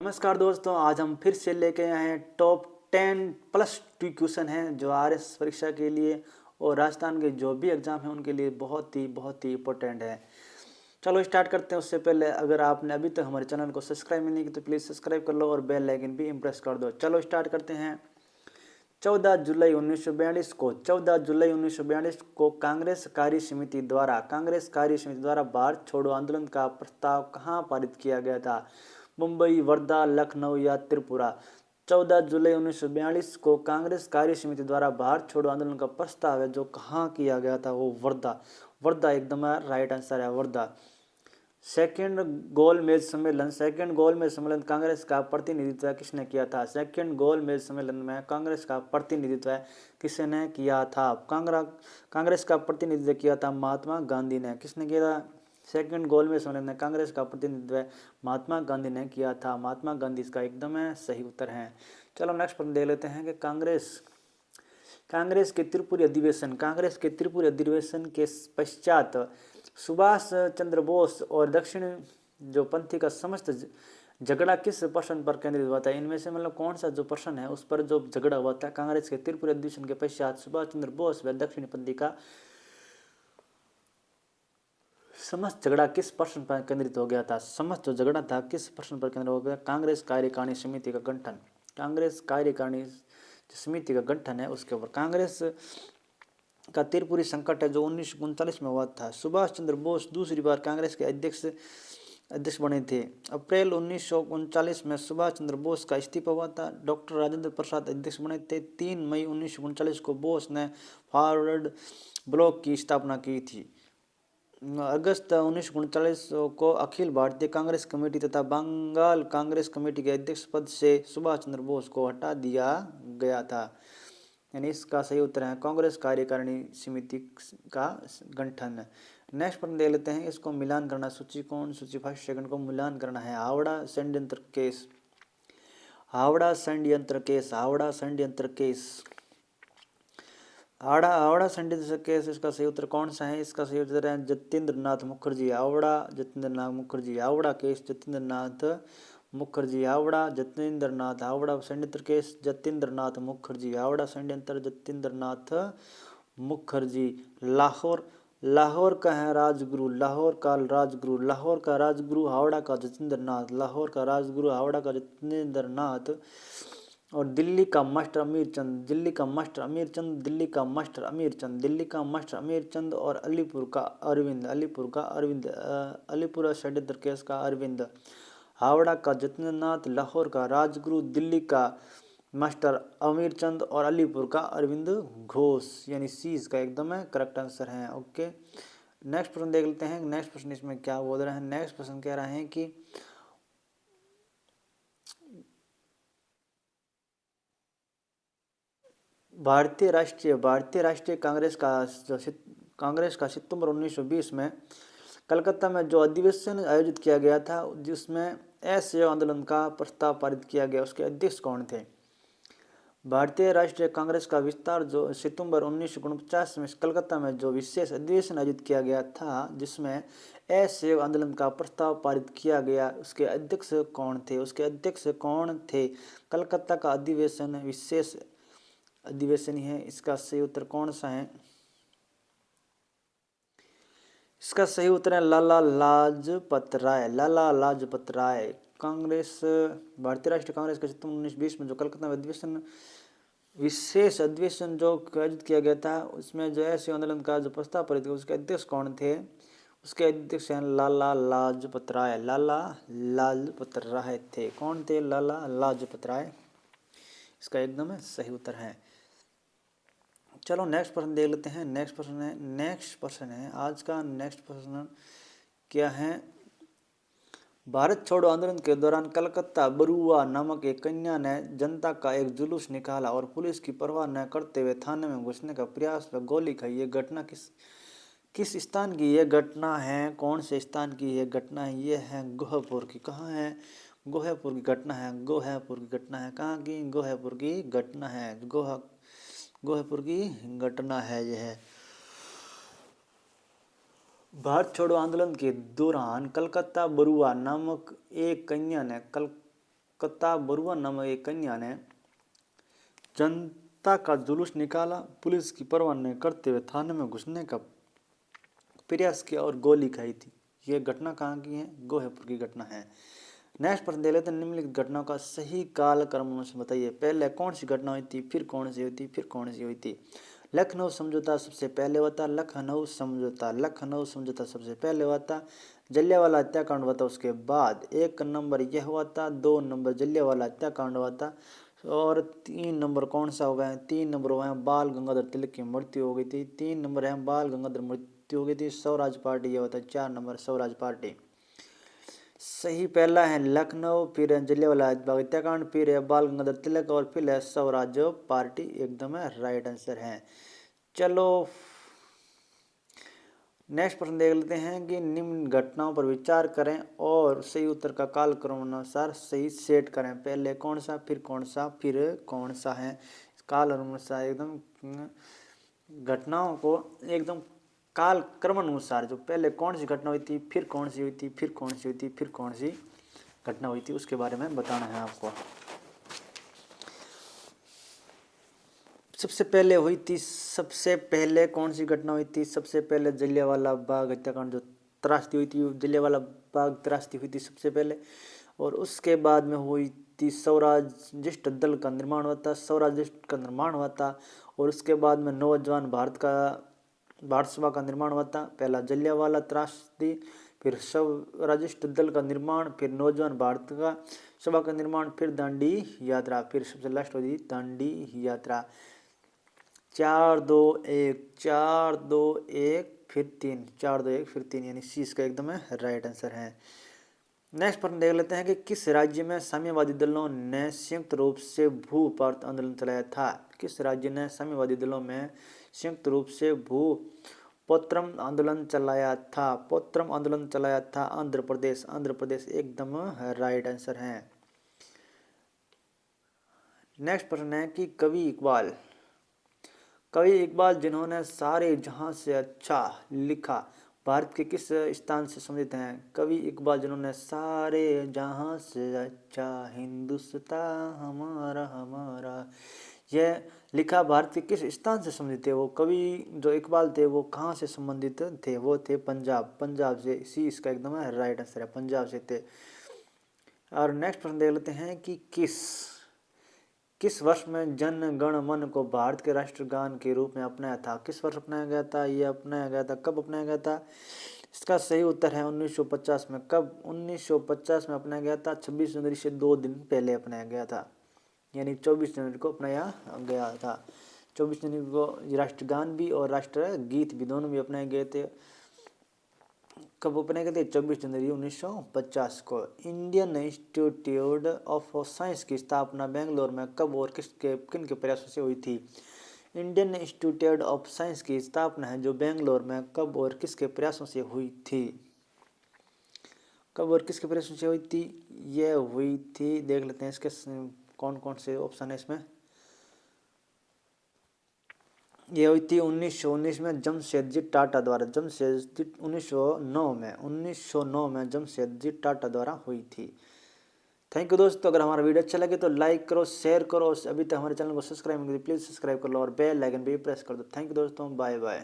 नमस्कार दोस्तों, आज हम फिर से लेके आए हैं टॉप 10+2 क्वेश्चन हैं जो आरएस परीक्षा के लिए और राजस्थान के जो भी एग्जाम हैं उनके लिए बहुत ही इंपॉर्टेंट है। चलो स्टार्ट करते हैं। उससे पहले अगर आपने अभी तक हमारे चैनल को सब्सक्राइब नहीं किया तो प्लीज़ सब्सक्राइब कर लो और बेल आइकन भी इम्प्रेस कर दो। चलो स्टार्ट करते हैं। 14 जुलाई 1942 को कांग्रेस कार्य समिति द्वारा भारत छोड़ो आंदोलन का प्रस्ताव कहाँ पारित किया गया था? मुंबई, वर्धा, लखनऊ या त्रिपुरा? 14 जुलाई 1942 को कांग्रेस कार्य समिति द्वारा भारत छोड़ो आंदोलन का प्रस्ताव है जो कहाँ किया गया था? वो वर्धा एकदम राइट आंसर है, वर्धा। सेकेंड गोलमेज सम्मेलन कांग्रेस का प्रतिनिधित्व किसने किया था? सेकेंड गोलमेज सम्मेलन में कांग्रेस का प्रतिनिधित्व किसने किया था? कांग्रेस का प्रतिनिधित्व किया था महात्मा गांधी ने। किसने किया था? सेकेंड गोलमेज सम्मेलन में कांग्रेस का प्रतिनिधित्व महात्मा गांधी ने किया था। महात्मा गांधी इसका एकदम सही उत्तर है। चलो नेक्स्ट प्रश्न देख लेते हैं कि कांग्रेस के त्रिपुरी अधिवेशन के पश्चात सुभाष चंद्र बोस और दक्षिण जो पंथी का समस्त झगड़ा किस प्रश्न पर केंद्रित हुआ था? इनमें से मतलब कौन सा जो प्रश्न है उस पर जो झगड़ा हुआ था कांग्रेस के त्रिपुरी अधिवेशन के पश्चात सुभाष चंद्र बोस व दक्षिण पंथी का समस्त झगड़ा किस प्रश्न पर केंद्रित हो गया था? समस्त जो झगड़ा था किस प्रश्न पर केंद्रित हो गया? कांग्रेस कार्यकारिणी समिति का गठन। कांग्रेस कार्यकारिणी समिति का गठन है उसके ऊपर। कांग्रेस का त्रिपुरी संकट है जो 1939 में हुआ था। सुभाष चंद्र बोस दूसरी बार कांग्रेस के अध्यक्ष बने थे। अप्रैल 1939 में सुभाष चंद्र बोस का इस्तीफा हुआ था। डॉक्टर राजेंद्र प्रसाद अध्यक्ष बने थे। 3 मई 1939 को बोस ने फॉरवर्ड ब्लॉक की स्थापना की थी। अगस्त 1939 को अखिल भारतीय कांग्रेस कमेटी तथा बंगाल कांग्रेस कमेटी के अध्यक्ष पद से सुभाष चंद्र बोस को हटा दिया गया था। यानी इसका सही उत्तर है कांग्रेस कार्यकारिणी समिति का गठन। नेक्स्ट प्रश्न देख लेते हैं। इसको मिलान करना, सूची 5 सेकंड को मिलान करना है। हावड़ा षड्यंत्र केस इसका सही उत्तर कौन सा है? इसका सही उत्तर है जतीन्द्र नाथ मुखर्जी। हावड़ा केस जतीन्द्र नाथ मुखर्जी। हावड़ा षड्यंत्र केस जतीन्द्र नाथ मुखर्जी। हावड़ा षड्यंत्र जतीन्द्र नाथ मुखर्जी। लाहौर का है राजगुरु। लाहौर का राजगुरु हावड़ा का जतीन्द्र नाथ। और दिल्ली का मास्टर अमीर चंद और अलीपुर का अलीपुरा षड्यंत्र केस का अरविंद। हावड़ा का जतीन्द्र नाथ, लाहौर का राजगुरु, दिल्ली का मास्टर अमीर चंद और अलीपुर का अरविंद घोष। यानी सी इसका एकदम करेक्ट आंसर है। ओके, नेक्स्ट प्रश्न देख लेते हैं। नेक्स्ट प्रश्न इसमें क्या बोल रहे हैं? नेक्स्ट प्रश्न कह रहे हैं कि भारतीय राष्ट्रीय कांग्रेस का सितंबर 1920 में कलकत्ता में जो अधिवेशन आयोजित किया गया था जिसमें असहयोग आंदोलन का प्रस्ताव पारित किया गया, उसके अध्यक्ष कौन थे? भारतीय राष्ट्रीय कांग्रेस का विस्तार जो सितंबर 1949 में कलकत्ता में जो विशेष अधिवेशन आयोजित किया गया था जिसमें असहयोग आंदोलन का प्रस्ताव पारित किया गया, उसके अध्यक्ष कौन थे? कलकत्ता का अधिवेशन विशेष अधिवेशन है। इसका सही उत्तर कौन सा है? इसका सही उत्तर है लाला लाजपत राय। भारतीय राष्ट्रीय कांग्रेस के सितंबर 1920 में जो कलकत्ता में विशेष अधिवेशन जो आयोजित किया गया था उसमें जो ऐसे आंदोलन का जो प्रस्ताव पारित किया उसके अध्यक्ष कौन थे? उसके अध्यक्ष हैं लाला लाजपत राय थे। कौन थे? लाला लाजपत राय। इसका एकदम सही उत्तर है। चलो नेक्स्ट प्रश्न देख लेते हैं। नेक्स्ट प्रश्न है आज का। नेक्स्ट प्रश्न क्या है? भारत छोड़ो आंदोलन के दौरान कलकत्ता बरुआ नामक एक कन्या ने जनता का एक जुलूस निकाला और पुलिस की परवाह न करते हुए थाने में घुसने का प्रयास व गोली खाई। ये घटना किस स्थान की ये घटना है? कौन से स्थान की ये घटना है? ये है गोहपुर की। कहाँ है? गोहपुर की घटना है। कहाँ की? गोहपुर की घटना है। गोहपुर की घटना है यह। भारत छोड़ो आंदोलन के दौरान कलकत्ता बरुआ नामक एक कन्या ने कत्ता बरुआ नामक एक कन्या ने जनता का जुलूस निकाला, पुलिस की परवाह न करते हुए थाने में घुसने का प्रयास किया और गोली खाई थी। यह घटना कहाँ की है? गोहेपुर की घटना है। नेक्स्ट प्रश्न दे लेते हैं, निम्नलिखित घटनाओं का सही कालक्रम बताइए। पहले कौन सी घटना हुई थी, फिर कौन सी हुई थी, फिर कौन सी हुई थी? लखनऊ समझौता सबसे पहले हुआ था। लखनऊ समझौता सबसे पहले हुआ था। जलियांवाला हत्याकांड हुआ था उसके बाद। 1 नंबर यह हुआ था, 2 नंबर जलियांवाला हत्याकांड हुआ था और 3 नंबर कौन सा हो गया? 3 नंबर हुआ है बाल गंगाधर तिलक की मृत्यु हो गई थी। 3 नंबर है बाल गंगाधर मृत्यु हो गई थी। स्वराज पार्टी यह होता है 4 नंबर स्वराज पार्टी। सही पहला है लखनऊ, फिर है जलियांवाला बाग हत्याकांड, फिर है बाल गंगाधर तिलक और फिर है स्वराज पार्टी। एकदम है राइट आंसर है। चलो नेक्स्ट प्रश्न देख लेते हैं कि निम्न घटनाओं पर विचार करें और सही उत्तर का कालक्रम अनुसार सही सेट करें। पहले कौन सा, फिर कौन सा, फिर कौन सा है? काल अनुसार एकदम घटनाओं को एकदम काल क्रम अनुसार, जो पहले कौन सी घटना हुई थी, फिर कौन सी हुई थी, फिर कौन सी हुई थी, फिर कौन सी घटना हुई थी, उसके बारे में बताना है आपको। सबसे पहले कौन सी घटना हुई थी? सबसे पहले जलियांवाला बाग हत्याकांड, जो त्रासदी हुई थी, जलियांवाला बाग त्रासदी हुई थी सबसे पहले। और उसके बाद में हुई थी स्वराजिस्ट दल का निर्माण हुआ था, स्वराजिस्ट का निर्माण हुआ था। और उसके बाद में नौजवान भारत सभा का निर्माण हुआ था। पहला जलियांवाला त्रासदी, फिर स्वराजिस्ट दल का निर्माण, फिर नौजवान भारत का सभा का निर्माण, फिर दांडी यात्रा, फिर सबसे लास्ट हुई दांडी यात्रा। 4-2-1 फिर 3, 4-2-1 फिर 3, यानी सी इसका एकदम है राइट आंसर है। नेक्स्ट प्रश्न देख लेते हैं कि किस राज्य में साम्यवादी दलों ने संयुक्त रूप से भू प्रांत आंदोलन चलाया था? किस राज्य ने साम्यवादी दलों में संयुक्त रूप से भू पोत्रम आंदोलन चलाया था? पोत्रम आंदोलन चलाया था आंध्र प्रदेश। आंध्र प्रदेश एकदम राइट आंसर है। नेक्स्ट प्रश्न है कि कवि इकबाल जिन्होंने सारे जहां से अच्छा लिखा, भारत के किस स्थान से संबंधित हैं? कवि इकबाल जिन्होंने सारे जहां से अच्छा हिंदुस्तान हमारा हमारा यह लिखा, भारत के किस स्थान से संबंधित थे? वो कवि जो इकबाल थे वो कहाँ से संबंधित थे? वो थे पंजाब से। सी इसका एकदम राइट आंसर है, पंजाब से थे। और नेक्स्ट प्रश्न देख लेते हैं कि किस वर्ष में जन गण मन को भारत के राष्ट्रगान के रूप में अपनाया था? किस वर्ष अपनाया गया था? ये अपनाया गया था, कब अपनाया गया था? इसका सही उत्तर है 1950 में। कब? 1950 में अपनाया गया था। 26 जनवरी से 2 दिन पहले अपनाया गया था, यानी 24 जनवरी को अपनाया गया था। 24 जनवरी को राष्ट्रगान भी और राष्ट्रगीत भी दोनों भी अपनाए गए थे। कब अपनाए गए थे? 24 जनवरी 1950 को। इंडियन इंस्टीट्यूट ऑफ साइंस की स्थापना बेंगलोर में कब और किन के प्रयासों से हुई थी? इंडियन इंस्टीट्यूट ऑफ साइंस की स्थापना है जो बेंगलोर में कब और किसके प्रयासों से हुई थी? कब और किसके प्रयासों से हुई थी? यह हुई थी, देख लेते हैं इसके कौन कौन से ऑप्शन है इसमें। यह हुई थी 1919 में जमशेदजी टाटा द्वारा। 1909 में जमशेदजी टाटा द्वारा हुई थी। थैंक यू दोस्तों। अगर हमारा वीडियो अच्छा लगे तो लाइक करो, शेयर करो। अभी तक हमारे चैनल को सब्सक्राइब नहीं करो प्लीज़ सब्सक्राइब कर लो और बेल आइकन भी प्रेस कर दो। थैंक यू दोस्तों, बाय बाय।